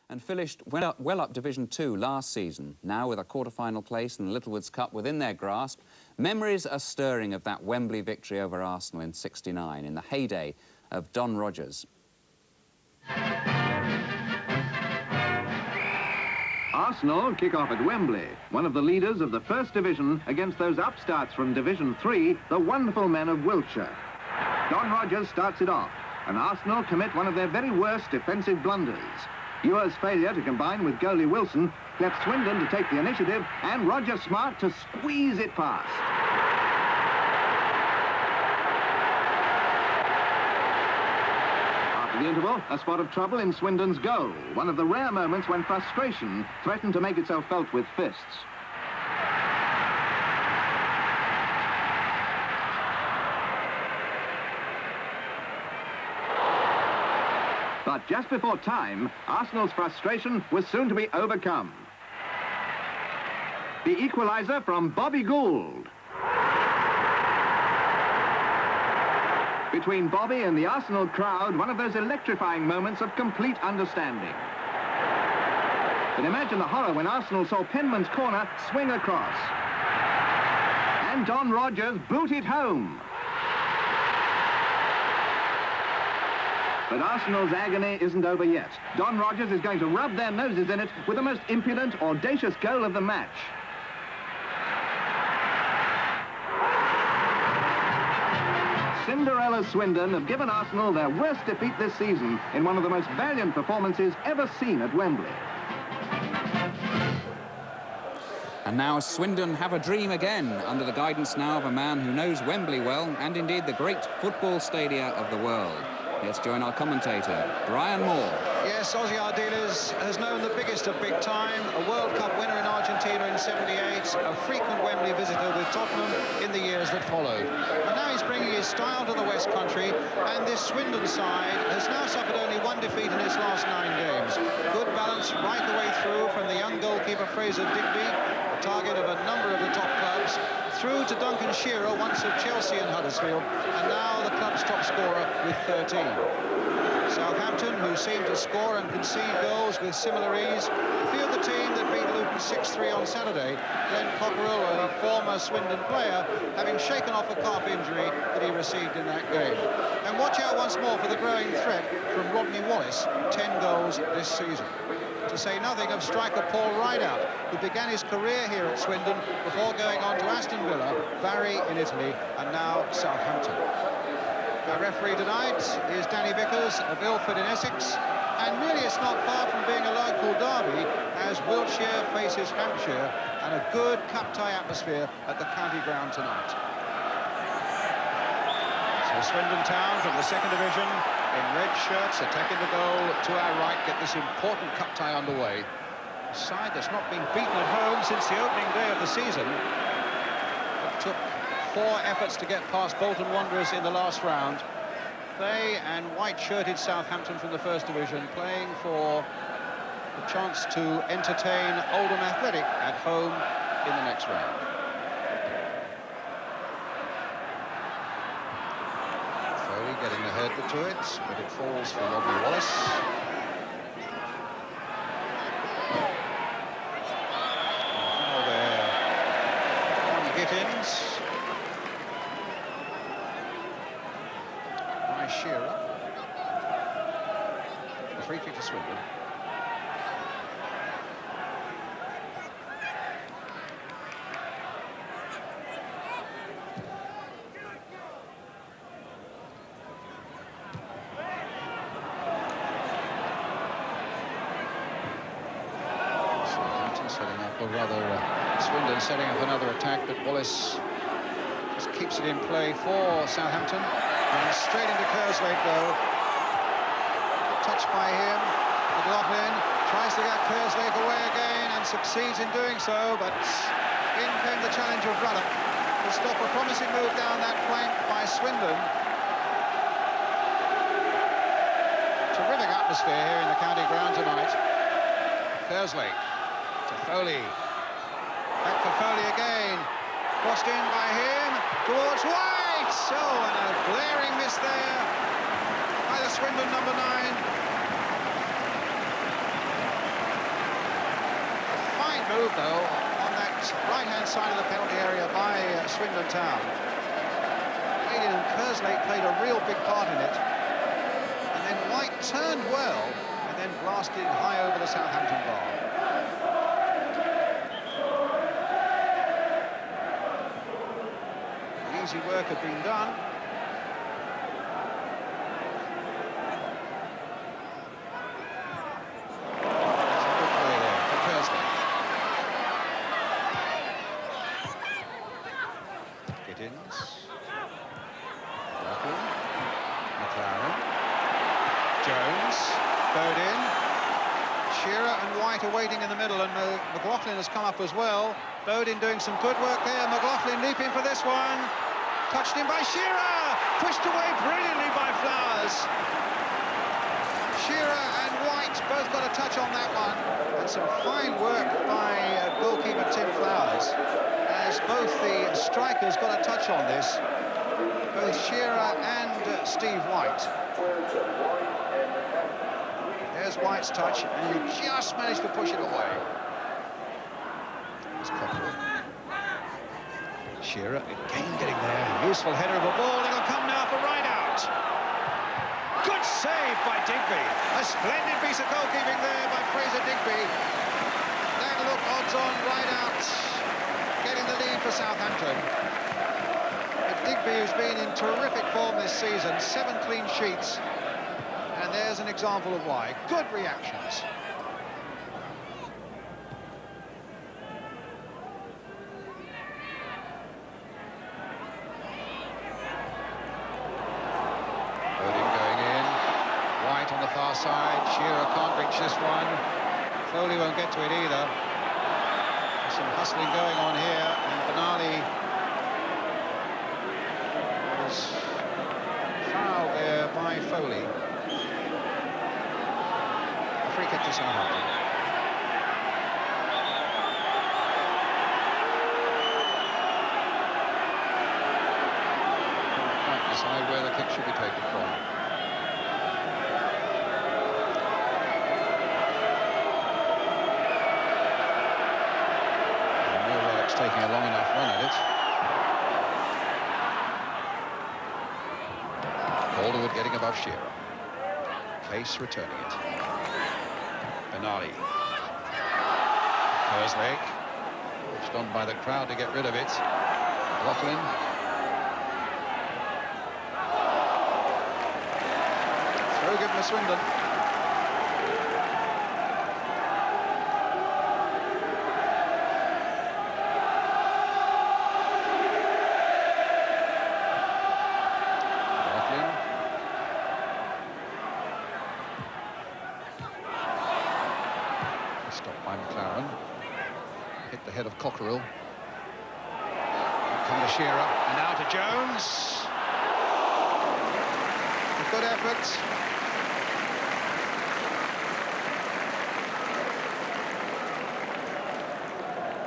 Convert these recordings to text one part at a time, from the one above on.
and finished well up Division 2 last season. Now with a quarter-final place in the Littlewoods Cup within their grasp, memories are stirring of that Wembley victory over Arsenal in '69 in the heyday of Don Rogers. Arsenal kick off at Wembley, one of the leaders of the First Division against those upstarts from Division 3, the wonderful men of Wiltshire. Don Rogers starts it off, and Arsenal commit one of their very worst defensive blunders. Ewer's failure to combine with goalie Wilson left Swindon to take the initiative and Roger Smart to squeeze it past. After the interval, a spot of trouble in Swindon's goal, one of the rare moments when frustration threatened to make itself felt with fists. But just before time, Arsenal's frustration was soon to be overcome. The equaliser from Bobby Gould. Between Bobby and the Arsenal crowd, one of those electrifying moments of complete understanding. But imagine the horror when Arsenal saw Penman's corner swing across. And Don Rogers boot it home. But Arsenal's agony isn't over yet. Don Rogers is going to rub their noses in it with the most impudent, audacious goal of the match. Cinderella Swindon have given Arsenal their worst defeat this season in one of the most valiant performances ever seen at Wembley. And now Swindon have a dream again, under the guidance now of a man who knows Wembley well, and indeed the great football stadia of the world. Let's join our commentator, Brian Moore. Yes, Ozzy Ardiles has known the biggest of big time, a World Cup winner in Argentina in '78, a frequent Wembley visitor with Tottenham in the years that followed. And now he's bringing his style to the West Country, and this Swindon side has now suffered only one defeat in its last 9 games. Good balance right the way through from the young goalkeeper Fraser Digby, the target of a number of the top clubs, through to Alan Shearer, once of Chelsea and Huddersfield, and now the club's top scorer with 13. Southampton, who seem to score and concede goals with similar ease, feel the team that beat Luton 6-3 on Saturday, Glenn Cockerill, a former Swindon player, having shaken off a calf injury that he received in that game. And watch out once more for the growing threat from Rodney Wallace, 10 goals this season. To say nothing of striker Paul Rideout, who began his career here at Swindon before going on to Aston Villa, Bari in Italy, and now Southampton. Our referee tonight is Danny Vickers of Ilford in Essex, and really it's not far from being a local derby as Wiltshire faces Hampshire, and a good cup tie atmosphere at the county ground tonight. So Swindon Town from the second division, in red shirts, attacking the goal to our right, get this important cup tie underway. A side that's not been beaten at home since the opening day of the season. It took 4 efforts to get past Bolton Wanderers in the last round. They and white-shirted Southampton from the first division playing for the chance to entertain Oldham Athletic at home in the next round. Getting the head to it, but it falls for Rodney Wallace. Now they're on get-ins. By Shearer. A free kick to Swindon. Setting up, or rather Swindon setting up another attack, but Wallace just keeps it in play for Southampton. And straight into Kerslake though. Touched by him. McLaughlin tries to get Kerslake away again and succeeds in doing so, but in came the challenge of Ruddock to stop a promising move down that flank by Swindon. Terrific atmosphere here in the county ground tonight. Kerslake. To Foley. Back for Foley again. Crossed in by him towards White. Oh, and a glaring miss there by the Swindon number 9. Brilliant move, though, on that right-hand side of the penalty area by Swindon Town. And Kerslake played a real big part in it. And then White turned well and then blasted high over the Southampton bar. The easy work had been done. Shearer and White are waiting in the middle, and McLaughlin has come up as well. Bodin doing some good work there. McLaughlin leaping for this one. Touched in by Shearer. Pushed away brilliantly by Flowers. Shearer and White both got a touch on that one. And some fine work by goalkeeper Tim Flowers, as both the strikers got a touch on this. Both Shearer and Steve White. There's White's touch, and you just managed to push it away. It's Cockerill. Shearer again getting there. Useful header of a ball. It'll come now for Rideout. Good save by Digby. A splendid piece of goalkeeping there by Fraser Digby. That look odds on Rideout getting the lead for Southampton. But Digby, who's been in terrific form this season, 7 clean sheets. And there's an example of why. Good reactions. Bodin going in. White on the far side. Shearer can't reach this one. Foley won't get to it either. There's some hustling going on here, and Benali was fouled there by Foley. Free kick to Southampton. Can't decide where the kick should be taken from. Ruddock's taking a long enough run at it. Calderwood getting above Shearer. Case returning it. Benali. Kerslake. Pushed on by the crowd to get rid of it. McLaughlin. Throw given to Swindon. Hit the head of Cockerill. Come to Shearer, and now to Jones. A good effort.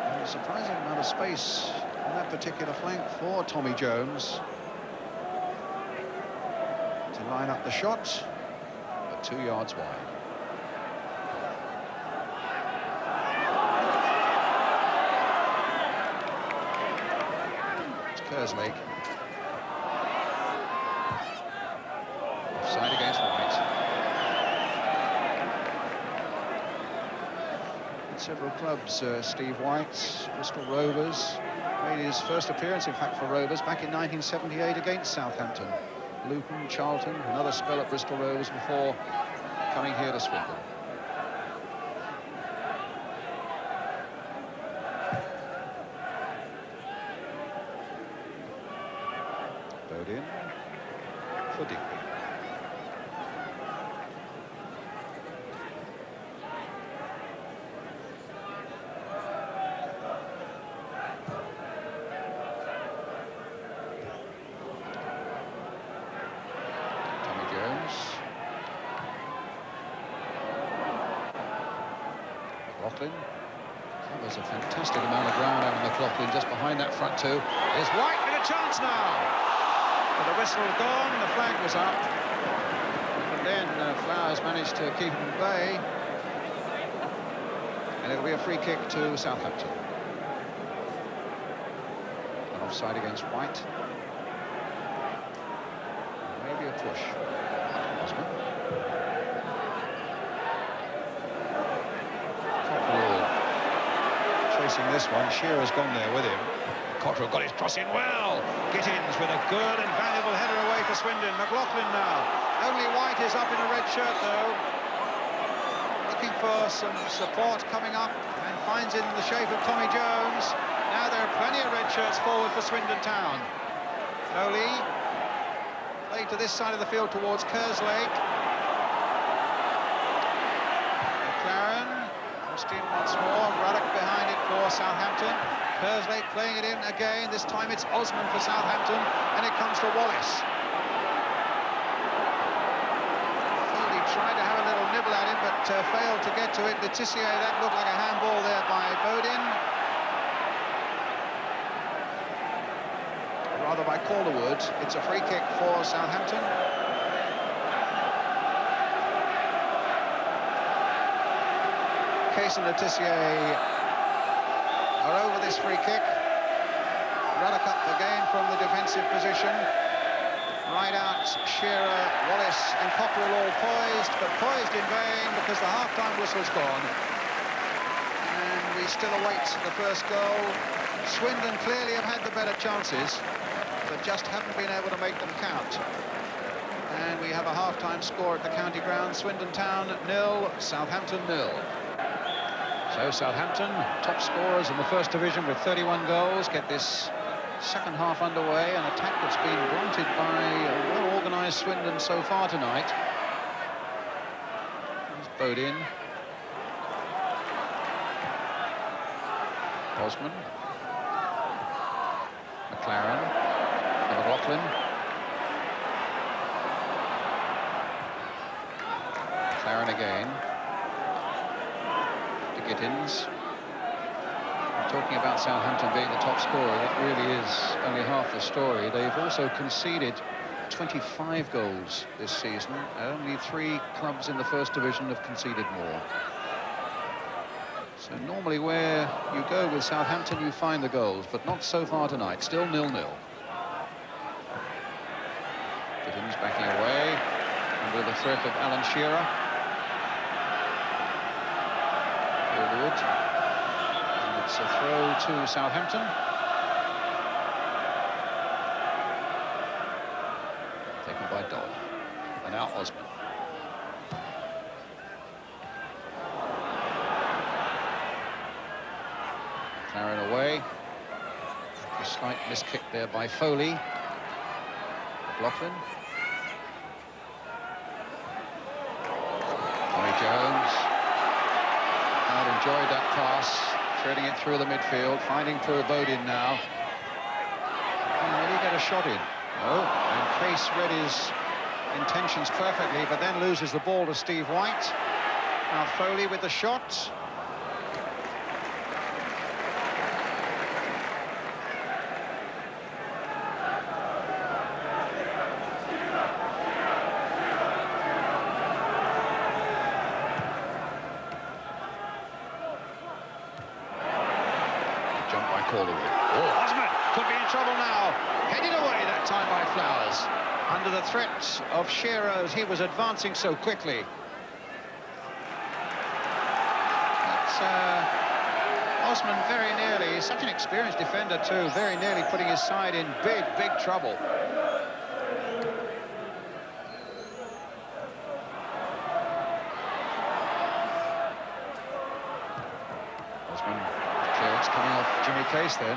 And a surprising amount of space on that particular flank for Tommy Jones to line up the shot, but 2 yards wide. Kerslake. Offside against White. In several clubs, Steve White, Bristol Rovers, made his first appearance, in fact, for Rovers back in 1978 against Southampton. Luton, Charlton, another spell at Bristol Rovers before coming here to Swindon. Bodin for Digby. Tommy Jones. McLaughlin. Covers a fantastic amount of ground out of McLaughlin just behind that front two. There's White with a chance now. But the whistle gone, the flag was up. And then Flowers managed to keep him at bay. And it'll be a free kick to Southampton. An offside against White. Maybe a push. Osman. Cockerill chasing this one. Shearer's gone there with him. Cockerill got his cross in well. Gittins with a good and valuable header away for Swindon. McLaughlin now. Only White is up in a red shirt though. Looking for some support coming up and finds it in the shape of Tommy Jones. Now there are plenty of red shirts forward for Swindon Town. Foley played to this side of the field towards Kerslake. McLaren crossed in once more. Ruddock behind it for Southampton. Kerslake playing it in again. This time it's Osman for Southampton, and it comes to Wallace. He tried to have a little nibble at him, but failed to get to it. Letitia, that looked like a handball there by Bodin. Rather by Calderwood. It's a free kick for Southampton. Case and Letitia are over this free kick. Ruddock up again from the defensive position. Rideout, Shearer, Wallace and Cockerill all poised, but poised in vain because the half-time whistle's gone. And we still await the first goal. Swindon clearly have had the better chances, but just haven't been able to make them count. And we have a half-time score at the county ground. Swindon Town 0, Southampton 0. So Southampton, top scorers in the First Division with 31 goals, get this second half underway. An attack that's been blunted by a well-organised Swindon so far tonight. There's Bodin. Osman. McLaren. McLaughlin. McLaren again. Gittins. Talking about Southampton being the top scorer, that really is only half the story. They've also conceded 25 goals this season. Only 3 clubs in the First Division have conceded more. So normally where you go with Southampton, you find the goals, but not so far tonight. Still 0-0. Gittins backing away under the threat of Alan Shearer. And it's a throw to Southampton. Taken by Dodd. And now Osman. McLaren away. A slight miskick there by Foley. McLaughlin. Tommy Jones. Enjoyed that pass, threading it through the midfield, finding poor Bodin now. Will he get a shot in? No, and Case read his intentions perfectly, but then loses the ball to Steve White. Now Foley with the shot. Oh, Osman could be in trouble now. Headed away that time by Flowers. Under the threat of Shearer as he was advancing so quickly. That's Osman very nearly, such an experienced defender too, very nearly putting his side in big, big trouble. Coming off Jimmy Case then.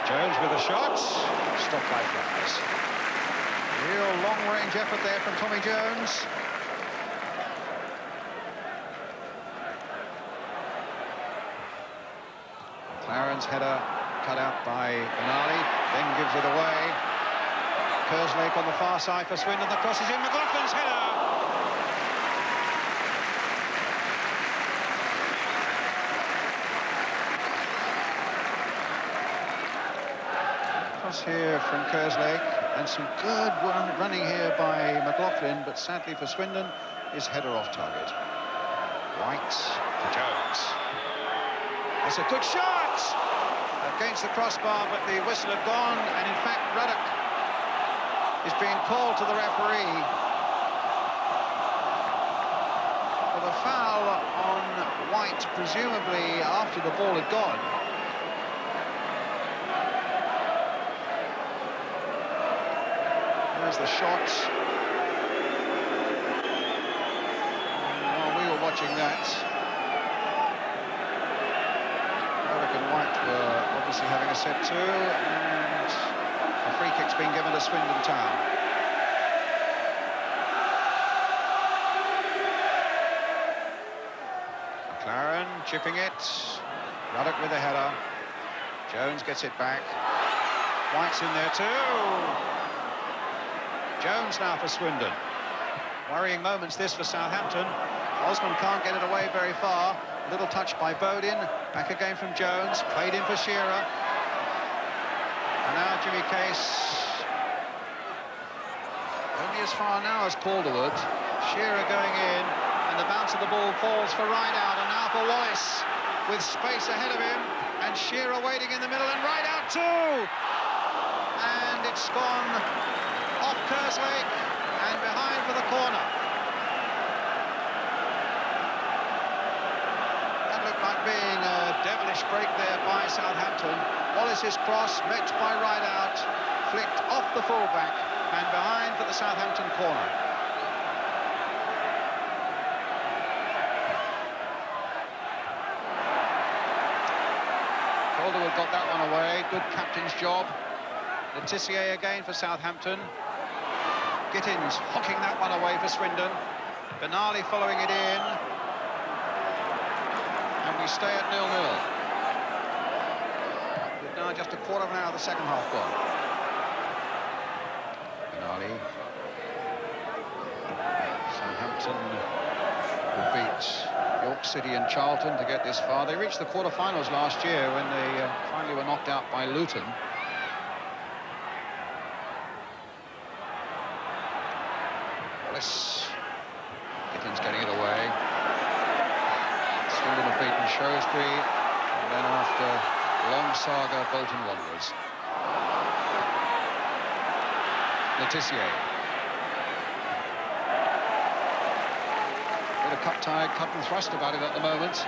Jones with a shot. Stopped by Flowers. Real long-range effort there from Tommy Jones. McLaren's header cut out by Benali, then gives it away. Kerslake on the far side for Swindon. The cross is in. McLaughlin's header. Here from Kerslake, and some good running here by McLaughlin, but sadly for Swindon, his header off target. White to Jones. That's a good shot! Against the crossbar, but the whistle had gone, and in fact Ruddock is being called to the referee for the foul on White, presumably after the ball had gone. There's the shot. While we were watching that, Ruddock and White were obviously having a set too, and a free kick's being given to Swindon Town. McLaren chipping it. Ruddock with a header. Jones gets it back. White's in there too. Jones now for Swindon. Worrying moments this for Southampton. Osman can't get it away very far. Little touch by Bodin. Back again from Jones. Played in for Shearer. And now Jimmy Case. Only as far now as Calderwood. Shearer going in. And the bounce of the ball falls for Rideout. And now for Wallace. With space ahead of him. And Shearer waiting in the middle. And Rideout too. And it's gone off Kerslake and behind for the corner. That looked like being a devilish break there by Southampton. Wallace's cross met by Rideout, flicked off the fullback and behind for the Southampton corner. Calderwood got that one away. Good captain's job. Letitia again for Southampton. Gittins hocking that one away for Swindon. Benali following it in. And we stay at 0-0. We've now just a quarter of an hour of the second half gone. Benali. Southampton who beat York City and Charlton to get this far. They reached the quarter-finals last year when they finally were knocked out by Luton. Gittins getting it away. Swindon have beaten Shrewsbury, and then after a long saga, Bolton Wanderers. Letitia. Bit of cut and thrust about it at the moment.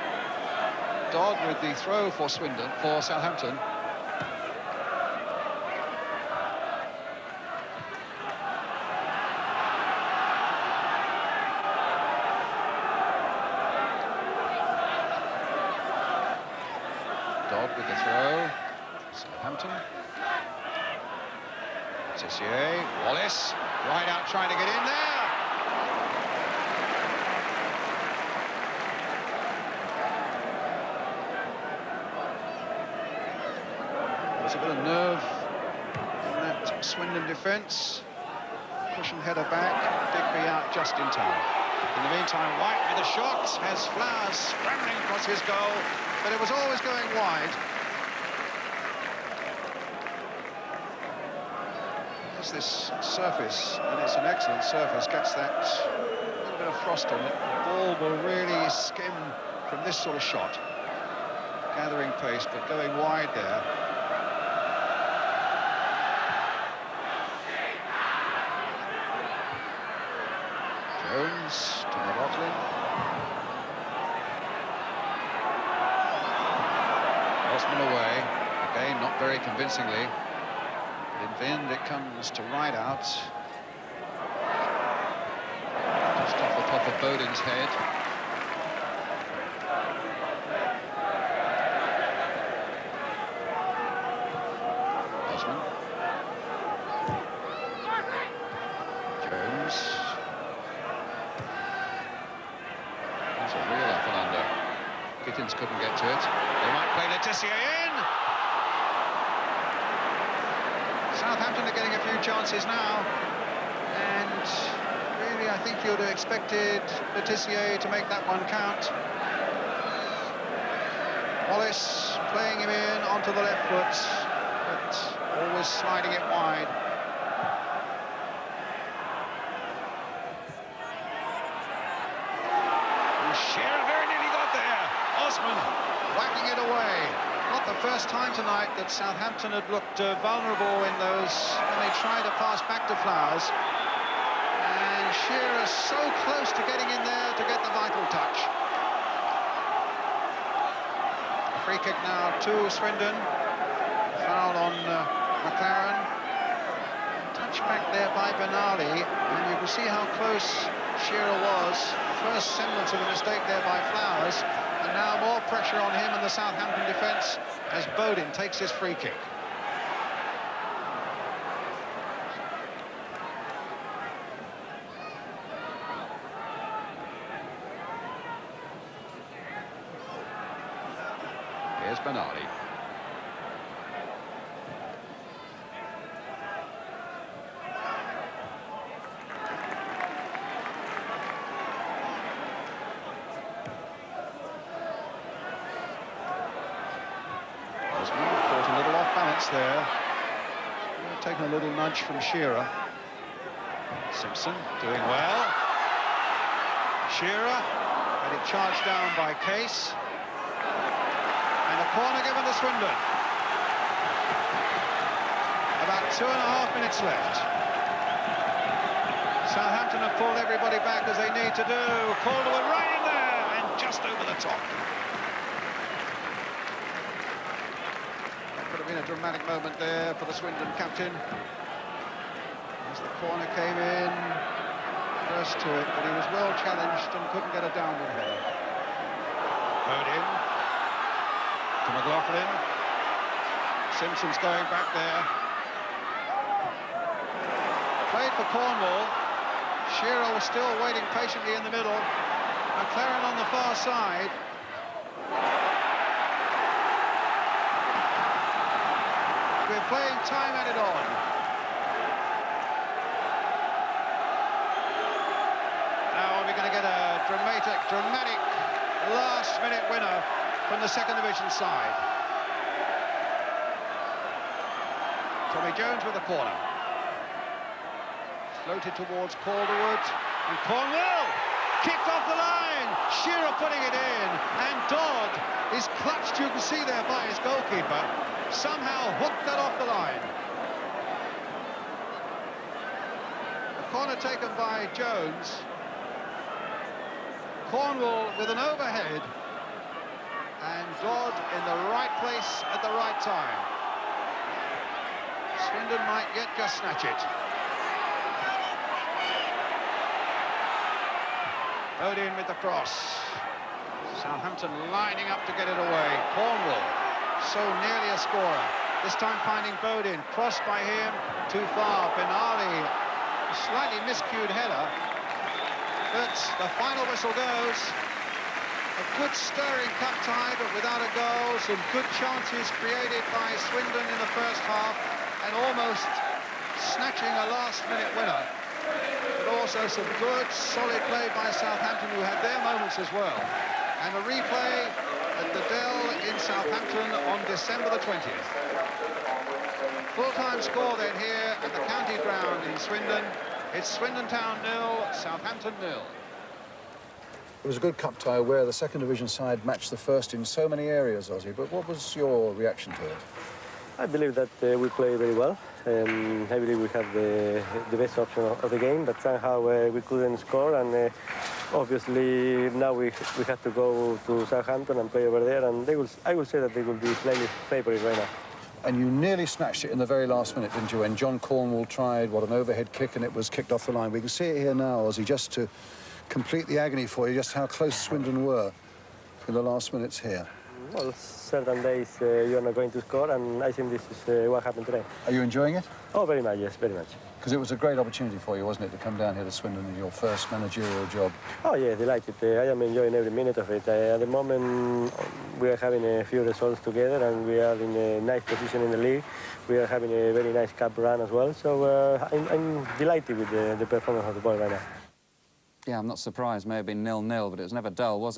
Dodd with the throw for Swindon, for Southampton. Dodd with the throw. Southampton. Tissier. Wallace. Rideout trying to get in there. There's a bit of nerve in that Swindon defence. Cushion header back. Digby out just in time. In the meantime, White with a shot has Flowers scrambling across his goal, but it was always going wide. As this surface, and it's an excellent surface, gets that little bit of frost on it, the ball will really skim from this sort of shot. Gathering pace, but going wide there. Jones to McLaughlin. Osman away. Again, not very convincingly. But in the end, it comes to Rideout. Just off the top of Bodin's head. Osman. Jones. That's a real up and under. Gittins couldn't get to it. They might play Letitia in. Southampton are getting a few chances now, and really I think you'd have expected Letitia to make that one count. Wallace playing him in onto the left foot, but always sliding it wide. And Shearer very nearly got there. Osman whacking tucking it away. Not the first time tonight that Southampton had looked vulnerable in those when they tried to pass back to Flowers. And Shearer so close to getting in there to get the vital touch. Free kick now to Swindon. Foul on McLaren. Touch back there by Benali, and you can see how close Shearer was. First semblance of a mistake there by Flowers, and now more pressure on him and the Southampton defence as Bodin takes his free kick. Here's Benali. There, taking a little nudge from Shearer. Simpson doing well. Shearer had it charged down by Case, and a corner given to Swindon. About 2.5 minutes left. Southampton have pulled everybody back as they need to do. Calderwood right in there and just over the top. Been a dramatic moment there for the Swindon captain as the corner came in first to it, but he was well challenged and couldn't get a downward header. Bodin to McLaughlin. Simpson's going back there. Played for Cornwall. Shearer was still waiting patiently in the middle. McLaren on the far side. We're playing time added on. Now we're going to get a dramatic last-minute winner from the second division side. Tommy Jones with the corner. Floated towards Calderwood, and Cornwall kicked off the line. Shearer putting it in, and Dodd is clutched, you can see there, by his goalkeeper. Somehow hooked that off the line. The corner taken by Jones. Cornwall with an overhead, and Dodd in the right place at the right time. Swindon might yet just snatch it. Bodin with the cross. Southampton lining up to get it away. Cornwall so nearly a scorer. This time finding Bodin. Crossed by him. Too far. Benali. A slightly miscued header. But the final whistle goes. A good stirring cup tie, but without a goal. Some good chances created by Swindon in the first half, and almost snatching a last-minute winner. But also some good, solid play by Southampton, who had their moments as well. And a replay at the Dell in Southampton on December the 20th. Full-time score then here at the county ground in Swindon. It's Swindon Town 0, Southampton 0. It was a good cup tie where the second division side matched the first in so many areas, Ozzy, but what was your reaction to it? I believe that we play very well. I believe we have the best option of the game, but somehow we couldn't score, and obviously now we have to go to Southampton and play over there, and I will say that they will be slightly favourite right now. And you nearly snatched it in the very last minute, didn't you? When John Cornwall tried, an overhead kick, and it was kicked off the line. We can see it here now, Ozzy, just to complete the agony for you, just how close Swindon were in the last minutes here. Well, certain days you're not going to score, and I think this is what happened today. Are you enjoying it? Oh, very much, yes, very much. Because it was a great opportunity for you, wasn't it, to come down here to Swindon in your first managerial job? Oh, yeah, delighted. I am enjoying every minute of it. At the moment, we are having a few results together, and we are in a nice position in the league. We are having a very nice cup run as well, so I'm delighted with the performance of the boy right now. Yeah, I'm not surprised. May have been 0-0, but it was never dull, was it?